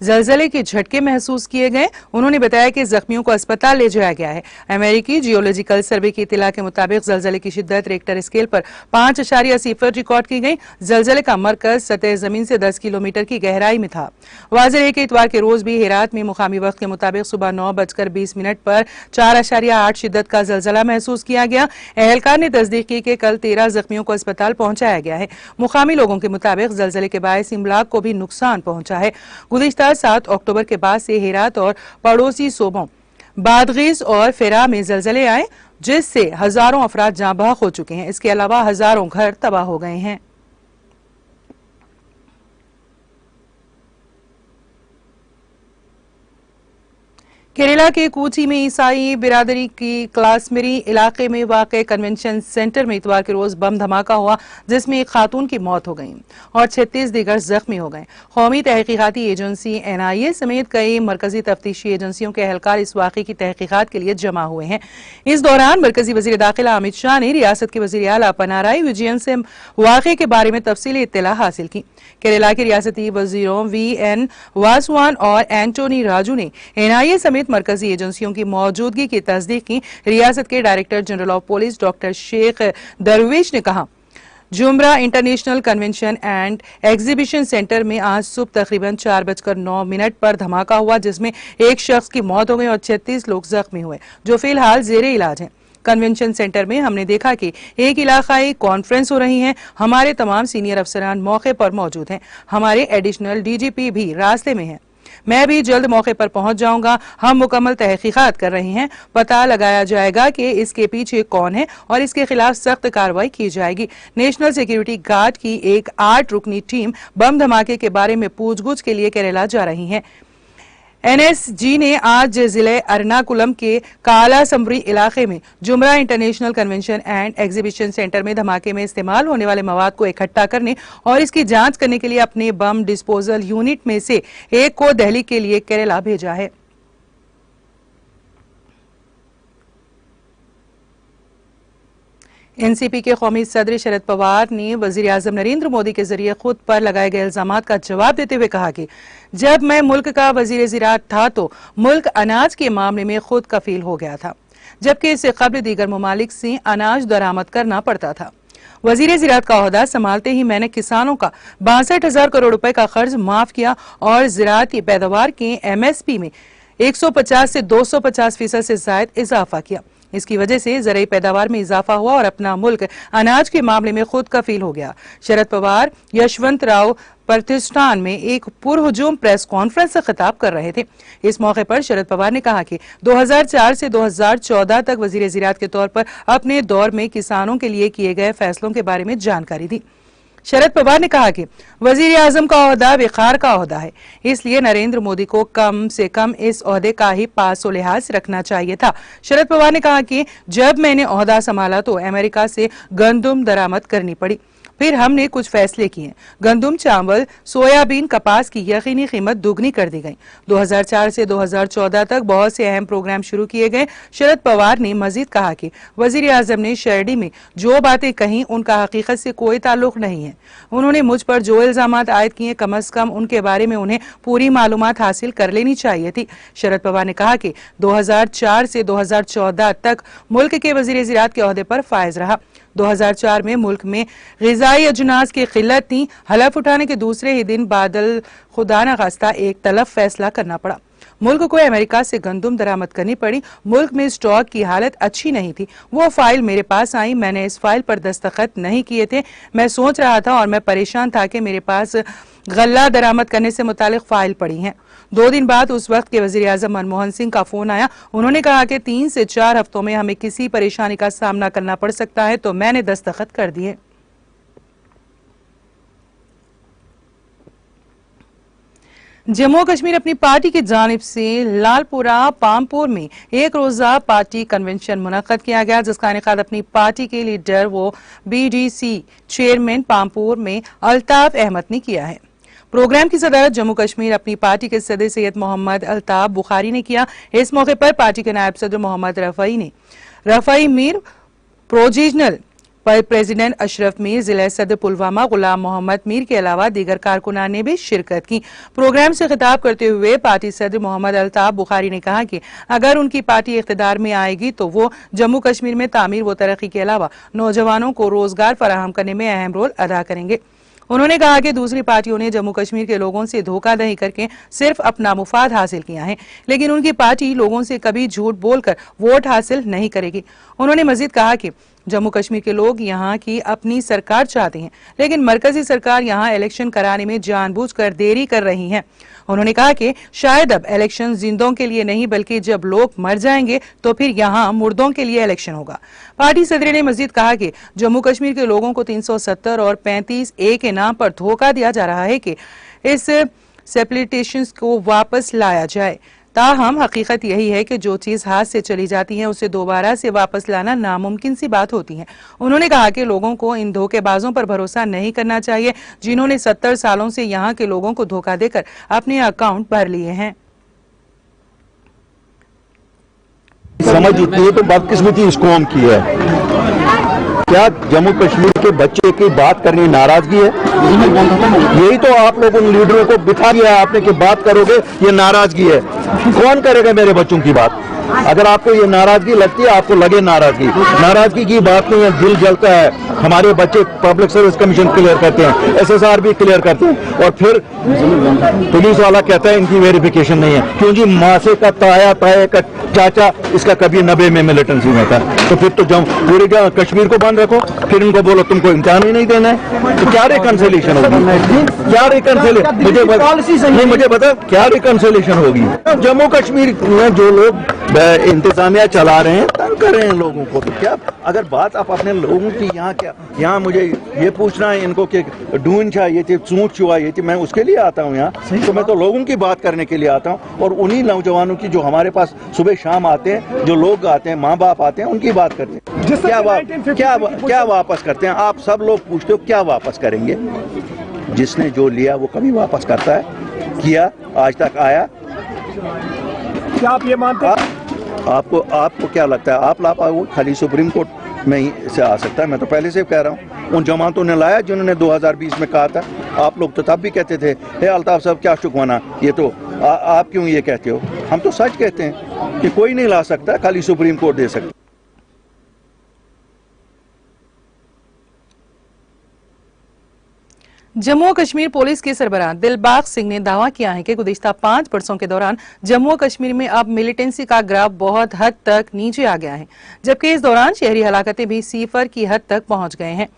जलजले के झटके महसूस किए गए। उन्होंने बताया कि जख्मियों को अस्पताल ले जाया गया है। अमेरिकी जियोलॉजिकल सर्वे की इत्तला के मुताबिक जलजले की शिद्दत रेक्टर स्केल पर 5.0 रिकॉर्ड की गई। जलजले का मरकज सतह जमीन से 10 किलोमीटर की गहराई में था। वाज़ेह है कि इतवार के रोज भी हेरात में मुकामी वक्त के मुताबिक सुबह 9:20 पर 4.8 शिद्दत का जलजला महसूस किया गया। एहलकार ने तस्दीक की कि कल 13 जख्मियों को अस्पताल पहुंचाया गया है। मुकामी लोगों के मुताबिक जलजले के बायस इमलाक को भी नुकसान पहुंचा है। गुज़िश्ता 7 अक्टूबर के बाद से हेरात और पड़ोसी सूबों बादगीस और फेरा में जलजले आए, जिससे हजारों अफराद जाँ बहक हो चुके हैं। इसके अलावा हजारों घर तबाह हो गए हैं। केरला के कोची में ईसाई बिरादरी की क्लासमेरी इलाके में वाक़े कन्वेंशन सेंटर में इतवार के रोज बम धमाका हुआ, जिसमें एक खातून की मौत हो गई और 36 दीगर जख्मी हो गए। कौमी तहकीकाती एजेंसी NIA समेत कई मरकजी तफ्तीशी एजेंसियों के एहलकार इस वाक़े की तहकीकात के लिए जमा हुए हैं। इस दौरान मरकजी वज़ीर दाखिला अमित शाह ने रियासत के वज़ीर आला पिनाराई विजयन से वाक़े के बारे में तफसीली इत्तला हासिल की। केरला के रियासती वज़ीरों VN वासवान और एंटोनी राजू ने NIA समेत मरकजी एजेंसियों की मौजूदगी की तस्दीक की। रियासत के director general of police doctor Sheikh Darvesh ने कहा, जुमरा international convention and exhibition centre में आज सुबह तकरीबन 4:09 पर धमाका हुआ, जिसमें एक शख्स की मौत हो गई और 36 लोग जख्मी हुए, जो फिलहाल जेरे इलाज हैं। कन्वेंशन सेंटर में हमने देखा कि एक इलाकाई कॉन्फ्रेंस हो रही है। हमारे तमाम सीनियर अफसरान मौके पर मौजूद हैं। हमारे एडिशनल DGP भी रास्ते में हैं। मैं भी जल्द मौके पर पहुंच जाऊंगा। हम मुकम्मल तहकीकात कर रहे हैं। पता लगाया जाएगा कि इसके पीछे कौन है और इसके खिलाफ सख्त कार्रवाई की जाएगी। नेशनल सिक्योरिटी गार्ड की एक 8 रुकनी टीम बम धमाके के बारे में पूछगछ के लिए केरला जा रही है। NSG ने आज जिले एर्नाकुलम के कालासम्बरी इलाके में जुमरा international convention and exhibition centre में धमाके में इस्तेमाल होने वाले मवाद को इकट्ठा करने और इसकी जांच करने के लिए अपने बम डिस्पोजल यूनिट में से एक को दिल्ली के लिए केरला भेजा है। NCP के कौमी सदर शरद पवार ने वज़ीर-ए-आज़म नरेंद्र मोदी के जरिए खुद पर लगाए गए इल्जामात का जवाब देते हुए कहा कि जब मैं मुल्क का वज़ीर ज़राअत था तो मुल्क अनाज के मामले में खुद कफील हो गया था, जबकि इससे कबल दीगर ममालिक से अनाज दरामद करना पड़ता था। वज़ीर ज़राअत का ओहदा संभालते ही मैंने किसानों का 62,000 करोड़ रुपए का कर्ज माफ किया और ज़राअती पैदावार के MSP में 150 से 250% से जायद इजाफा किया। इसकी वजह से ज़राई पैदावार में इजाफा हुआ और अपना मुल्क अनाज के मामले में खुद कफील हो गया। शरद पवार यशवंतराव प्रतिष्ठान में एक पुरहुजूम प्रेस कॉन्फ्रेंस से खिताब कर रहे थे। इस मौके पर शरद पवार ने कहा कि 2004 से 2014 तक वज़ीर ज़राअत के तौर पर अपने दौर में किसानों के लिए किए गए फैसलों के बारे में जानकारी दी। शरद पवार ने कहा कि वज़ीर आज़म का ओहदा विखार का ओहदा है, इसलिए नरेंद्र मोदी को कम से कम इस ओहदे का ही पास व लिहाज रखना चाहिए था। शरद पवार ने कहा कि जब मैंने ओहदा संभाला तो अमेरिका से गंदम दरामद करनी पड़ी, फिर हमने कुछ फैसले किए। गंदम, चावल, सोयाबीन, कपास की यकीनी कीमत दुगनी कर दी गई। 2004 से 2014 तक बहुत से अहम प्रोग्राम शुरू किए गए। शरद पवार ने मजीद कहा कि वज़ीर आज़म ने शरडी में जो बातें कहीं उनका हकीकत से कोई ताल्लुक नहीं है। उन्होंने मुझ पर जो इल्जामात आयद किए कम अज कम उनके बारे में उन्हें पूरी मालूमात हासिल कर लेनी चाहिए थी। शरद पवार ने कहा कि 2004 से 2014 तक मुल्क के वज़ीर ज़राअत के ओहदे पर फायज रहा। 2004 में मुल्क में ग़िज़ाई अजनास की किल्लत थी। हलफ उठाने के दूसरे ही दिन बादल खुदा न खास्ता एक तलब फैसला करना पड़ा। मुल्क को अमेरिका से गंदम दरामद करनी पड़ी। मुल्क में स्टॉक की हालत अच्छी नहीं थी। वो फाइल मेरे पास आई, मैंने इस फाइल पर दस्तखत नहीं किए थे। मैं सोच रहा था और मैं परेशान था कि मेरे पास गल्ला दरामद करने से मुतालिक फाइल पड़ी हैं। 2 दिन बाद उस वक्त के वजीर आजम मनमोहन सिंह का फोन आया। उन्होंने कहा कि 3 से 4 हफ्तों में हमें किसी परेशानी का सामना करना पड़ सकता है, तो मैंने दस्तखत कर दिए। जम्मू कश्मीर अपनी पार्टी की जानिब से लालपुरा पामपुर में एक रोजा पार्टी कन्वेंशन मुनक्कद किया गया, जिसका इनेकाद अपनी पार्टी के लीडर वो BDC चेयरमैन पामपुर में अल्ताफ अहमद ने किया है। प्रोग्राम की सदारत जम्मू कश्मीर अपनी पार्टी के सदर सैयद मोहम्मद अल्ताफ बुखारी ने किया। इस मौके पर पार्टी के नायब सदर मोहम्मद रफाई मीर, प्रोविजनल प्रेसिडेंट अशरफ मीर, जिला सदर पुलवामा गुलाम मोहम्मद मीर के अलावा दीगर कारकुनान ने भी शिरकत की। प्रोग्राम से खिताब करते हुए पार्टी सदर मोहम्मद अल्ताफ बुखारी ने कहा कि अगर उनकी पार्टी इख्तिदार में आएगी तो वो जम्मू कश्मीर में तामीर व तरक्की के अलावा नौजवानों को रोजगार फराहम करने में अहम रोल अदा करेंगे। उन्होंने कहा कि दूसरी पार्टियों ने जम्मू कश्मीर के लोगों से धोखाधड़ी करके सिर्फ अपना मुफाद हासिल किया है, लेकिन उनकी पार्टी लोगों से कभी झूठ बोलकर वोट हासिल नहीं करेगी। उन्होंने मजीद कहा कि जम्मू कश्मीर के लोग यहाँ की अपनी सरकार चाहते हैं, लेकिन मरकजी सरकार यहाँ इलेक्शन कराने में जानबूझकर देरी कर रही है। उन्होंने कहा कि शायद अब इलेक्शन जिंदों के लिए नहीं बल्कि जब लोग मर जाएंगे तो फिर यहाँ मुर्दों के लिए इलेक्शन होगा। पार्टी सदर ने मजीद कहा कि जम्मू कश्मीर के लोगों को 370 और 35A के नाम पर धोखा दिया जा रहा है कि इस सेपरेटिस्ट्स को वापस लाया जाए। ताहम हकीकत यही है कि जो चीज हाथ से चली जाती है उसे दोबारा से वापस लाना नामुमकिन सी बात होती है। उन्होंने कहा कि लोगों को इन धोखेबाजों पर भरोसा नहीं करना चाहिए जिन्होंने 70 सालों से यहाँ के लोगों को धोखा देकर अपने अकाउंट भर लिए हैं। समझ इतनी है तो बदकिस्मती इस कौम की है। क्या जम्मू कश्मीर के बच्चे की बात करनी नाराजगी है? यही तो आप लोग उन लीडरों को बिठा दिया है आपने कि बात करोगे, ये नाराजगी है। कौन करेगा मेरे बच्चों की बात? अगर आपको ये नाराजगी लगती है, आपको लगे नाराजगी की बात नहीं है, दिल जलता है। हमारे बच्चे पब्लिक सर्विस कमीशन क्लियर करते हैं, SSR भी क्लियर करते हैं, और फिर पुलिस वाला कहता है इनकी वेरिफिकेशन नहीं है। क्यों जी? माँ से का ताया का चाचा इसका कभी 90 में मिलिटेंसी में था, तो फिर तो पूरे कश्मीर को बंद रखो, फिर इनको बोलो तुमको इम्तिहान ही नहीं देना है, तो क्या रिकंसिलेशन होगी? क्या रिकंसिलेशन? मुझे बता क्या रिकंसिलेशन होगी? जम्मू कश्मीर में जो लोग इंतजामिया चला रहे हैं, तंग कर रहे हैं लोगों को, तो क्या अगर बात आप अपने लोगों की यहाँ मुझे ये पूछना है इनको कि ढूंढ चाहिए थी, चूंट चाहिए थी, मैं उसके लिए आता हूँ यहाँ, तो मैं तो लोगों की बात करने के लिए आता हूँ, और उन्हीं नौजवानों की जो हमारे पास सुबह शाम आते हैं, जो लोग आते हैं, माँ बाप आते हैं, उनकी बात करते हैं। क्या वापस करते हैं? आप सब लोग पूछते हो क्या वापस करेंगे? जिसने जो लिया वो कभी वापस करता है? किया आज तक आया? क्या आप ये मानते हैं? आपको क्या लगता है आप ला पाओगे? खाली सुप्रीम कोर्ट में ही से आ सकता है। मैं तो पहले से कह रहा हूँ, उन जमातों ने लाया जिन्होंने 2020 में कहा था। आप लोग तो तब भी कहते थे हे अल्ताफ साहब क्या शुक्राना, ये तो आप क्यों ये कहते हो? हम तो सच कहते हैं कि कोई नहीं ला सकता, खाली सुप्रीम कोर्ट दे सकता। जम्मू कश्मीर पुलिस के सरबराह दिलबाग सिंह ने दावा किया है कि गुज़िश्ता 5 बरसों के दौरान जम्मू कश्मीर में अब मिलिटेंसी का ग्राफ बहुत हद तक नीचे आ गया है, जबकि इस दौरान शहरी हलाकतें भी 0 की हद तक पहुंच गए हैं।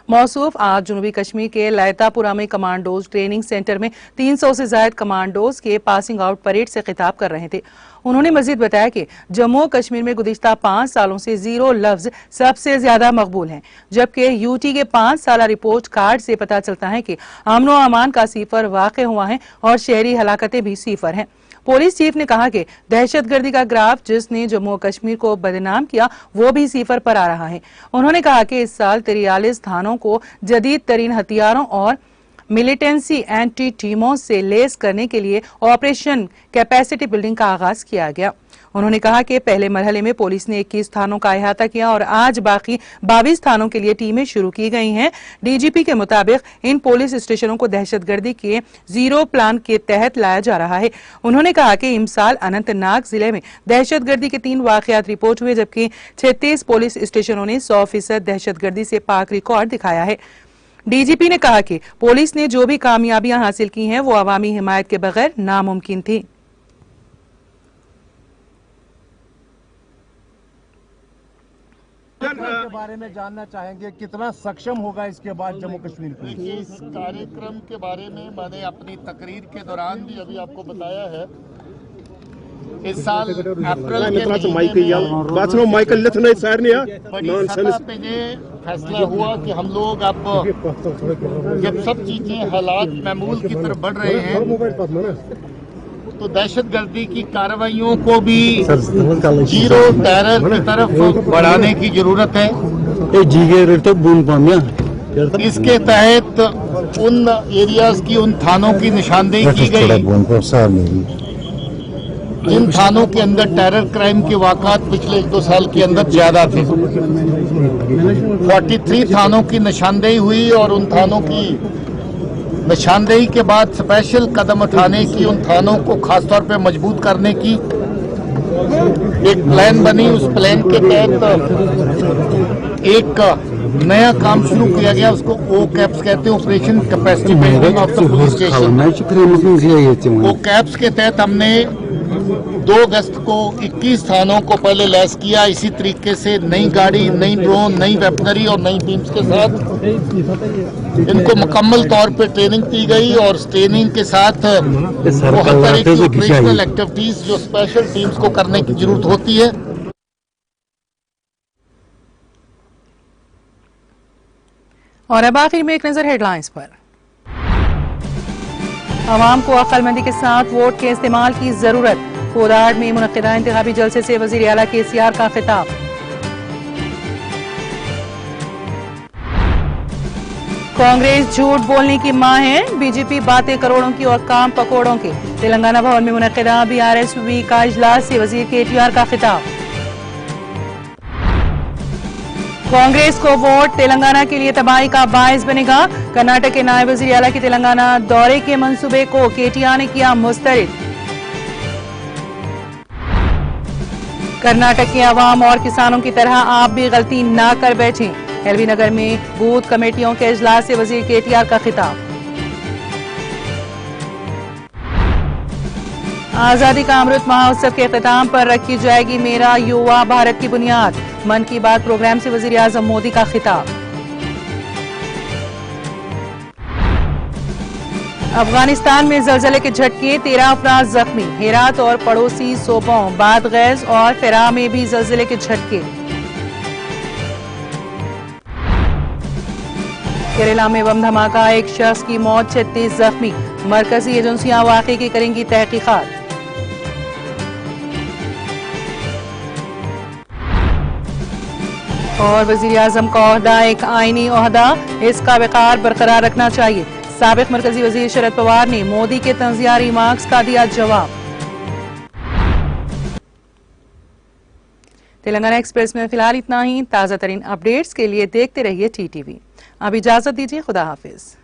मौसूफ आज जनूबी कश्मीर के लैतापुरा में कमांडोज ट्रेनिंग सेंटर में 300 से ज्यादा कमांडोज के पासिंग आउट परेड से खिताब कर रहे थे। उन्होंने मजीद बताया कि जम्मू कश्मीर में गुज़िश्ता 5 सालों से 0 लफ्ज सबसे ज्यादा मकबूल हैं, जबकि यूटी के 5 साल रिपोर्ट कार्ड से पता चलता है कि अमन व अमान का 0 वाक़ हुआ है और शहरी हलाकतें भी 0 हैं। पुलिस चीफ ने कहा कि दहशतगर्दी का ग्राफ जिसने जम्मू कश्मीर को बदनाम किया वो भी 0 पर आ रहा है। उन्होंने कहा कि इस साल 43 थानों को जदीद तरीन हथियारों और मिलिटेंसी एंटी टीमों से लेस करने के लिए ऑपरेशन कैपेसिटी बिल्डिंग का आगाज किया गया। उन्होंने कहा कि पहले मरहले में पुलिस ने 21 थानों का अहाता किया और आज बाकी 22 थानों के लिए टीमें शुरू की गई हैं। डीजीपी के मुताबिक इन पुलिस स्टेशनों को दहशतगर्दी के 0 प्लान के तहत लाया जा रहा है। उन्होंने कहा कि इमसाल अनंतनाग जिले में दहशतगर्दी के 3 वाकयात रिपोर्ट हुए, जबकि 36 पुलिस स्टेशनों ने 100% दहशतगर्दी से पाक रिकॉर्ड दिखाया है। डीजीपी ने कहा कि पुलिस ने जो भी कामयाबियां हासिल की हैं वो अवामी हिमायत के बगैर नामुमकिन थी। के बारे में जानना चाहेंगे, कितना सक्षम होगा इसके बाद जम्मू कश्मीर को? देखिए, इस कार्यक्रम के बारे में मैंने अपनी तकरीर के दौरान भी अभी आपको बताया है। इस साल अप्रैल के महीने में बड़ी सतह पे ये फैसला हुआ कि हम लोग अब जब सब चीजें हालात मामूल की तरफ बढ़ रहे हैं तो दहशतगर्दी की कार्रवाइयों को भी जीरो टेरर की तरफ बढ़ाने की जरूरत है। इसके तहत उन एरियाज की, उन थानों की निशानदेही की गई जिन थानों के अंदर टेरर क्राइम के वाक़ात पिछले 1-2 साल के अंदर ज्यादा थे। 43 थानों की निशानदेही हुई और उन थानों की निशानदेही के बाद स्पेशल कदम उठाने की, उन थानों को खासतौर पे मजबूत करने की एक प्लान बनी। उस प्लान के तहत एक नया काम शुरू किया गया, उसको OCAPS कहते हैं, operation capacity building of the police station. OCAPS के तहत हमने 2 अगस्त को 21 थानों को पहले लैस किया। इसी तरीके से नई गाड़ी, नई ड्रोन, नई वेपनरी और नई टीम्स के साथ इनको मुकम्मल तौर पे ट्रेनिंग दी गई और ट्रेनिंग के साथ बहुत तरह की ऑपरेशनल एक्टिविटीज जो स्पेशल टीम्स को करने की जरूरत होती है। और अब आखिर में एक नजर हेडलाइंस पर। आवाम को अक्लमंदी के साथ वोट के इस्तेमाल की जरूरत। कोदाड़ में मुनक्किदा इंतखाबी जलसे से वजीर आला KCR का खिताब। कांग्रेस झूठ बोलने की मां है, BJP बातें करोड़ों की और काम पकौड़ों के। तेलंगाना भवन में मुनक्किदा BRSV का इजलास से वजीर KTR का खिताब। कांग्रेस को वोट तेलंगाना के लिए तबाही का बायस बनेगा। कर्नाटक के नायब वजीर आला की तेलंगाना दौरे के मंसूबे को KTR ने किया मुस्तरद। कर्नाटक के अवाम और किसानों की तरह आप भी गलती ना कर बैठें। एलबी नगर में बूथ कमेटियों के इजलास से वजीर KTR का खिताब। आजादी का अमृत महोत्सव के इख्तिताम पर रखी जाएगी मेरा युवा भारत की बुनियाद। मन की बात प्रोग्राम से वजीर आजम मोदी का खिताब। अफगानिस्तान में जलजले के झटके, 13 अफराद जख्मी। हेरात और पड़ोसी सूबों बादगैज और फेरा में भी जलजले के झटके। केरला में बम धमाका, एक शख्स की मौत, 36 जख्मी। मरकजी एजेंसियां वाकई की करेंगी तहकीकात। और वजीर आजम का ओहदा एक आईनी ओहदा, इसका वकार बरकरार रखना चाहिए। साबिक मरकजी वजीर शरद पवार ने मोदी के तंजिया रिमार्क्स का दिया जवाब। तेलंगाना एक्सप्रेस में फिलहाल इतना ही। ताजा तरीन अपडेट्स के लिए देखते रहिए TTV। अब इजाजत दीजिए, खुदा हाफिज।